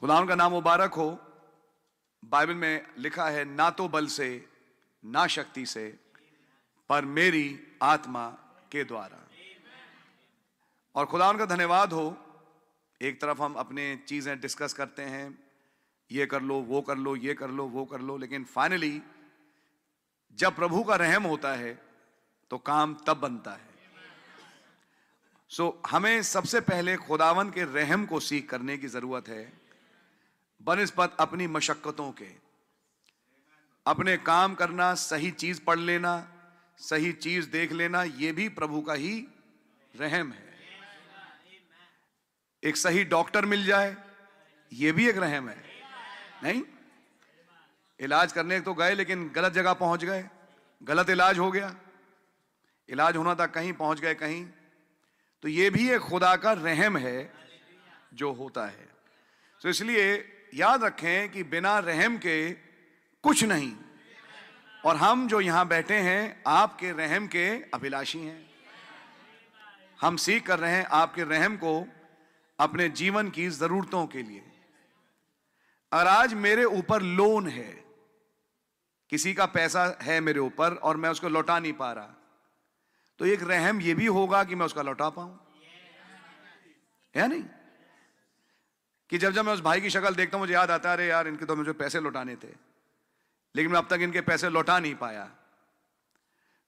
खुदावन का नाम मुबारक हो। बाइबल में लिखा है, ना तो बल से ना शक्ति से, पर मेरी आत्मा के द्वारा। और खुदावन का धन्यवाद हो। एक तरफ हम अपने चीजें डिस्कस करते हैं, ये कर लो, वो कर लो, ये कर लो, वो कर लो, लेकिन फाइनली जब प्रभु का रहम होता है तो काम तब बनता है। हमें सबसे पहले खुदावन के रहम को सीख करने की जरूरत है, बनिस्बत अपनी मशक्कतों के। अपने काम करना, सही चीज पढ़ लेना, सही चीज देख लेना, यह भी प्रभु का ही रहम है। एक सही डॉक्टर मिल जाए, यह भी एक रहम है। नहीं, इलाज करने तो गए लेकिन गलत जगह पहुंच गए, गलत इलाज हो गया, इलाज होना था कहीं, पहुंच गए कहीं, तो यह भी एक खुदा का रहम है जो होता है। तो इसलिए याद रखें कि बिना रहम के कुछ नहीं, और हम जो यहां बैठे हैं आपके रहम के अभिलाषी हैं। हम सीख कर रहे हैं आपके रहम को अपने जीवन की जरूरतों के लिए। और आज मेरे ऊपर लोन है, किसी का पैसा है मेरे ऊपर और मैं उसको लौटा नहीं पा रहा, तो एक रहम यह भी होगा कि मैं उसका लौटा पाऊं, है नहीं? कि जब जब मैं उस भाई की शक्ल देखता हूं मुझे याद आता है, अरे यार इनके तो मुझे पैसे लौटाने थे, लेकिन मैं अब तक इनके पैसे लौटा नहीं पाया।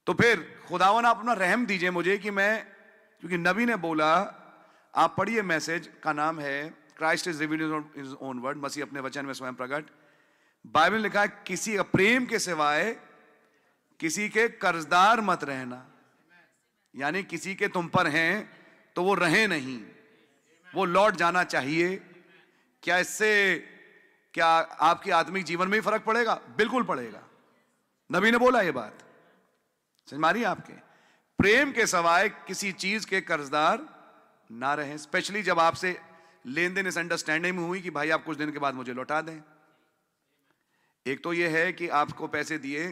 तो फिर खुदावन आप अपना रहम दीजिए मुझे कि मैं, क्योंकि नबी ने बोला, आप पढ़िए, मैसेज का नाम है Christ is revealed in his own word, मसीह अपने वचन में स्वयं प्रकट। बाइबल में लिखा है, किसी प्रेम के सिवाय किसी के कर्जदार मत रहना। यानी किसी के तुम पर हैं तो वो रहे नहीं, वो लौट जाना चाहिए। क्या इससे क्या आपके आत्मिक जीवन में ही फर्क पड़ेगा? बिल्कुल पड़ेगा। नबी ने बोला ये बात, समझ मारिए आपके। प्रेम के सिवाय किसी चीज के कर्जदार ना रहें, स्पेशली जब आपसे लेन देन इस अंडरस्टैंडिंग में हुई कि भाई आप कुछ दिन के बाद मुझे लौटा दें। एक तो यह है कि आपको पैसे दिए,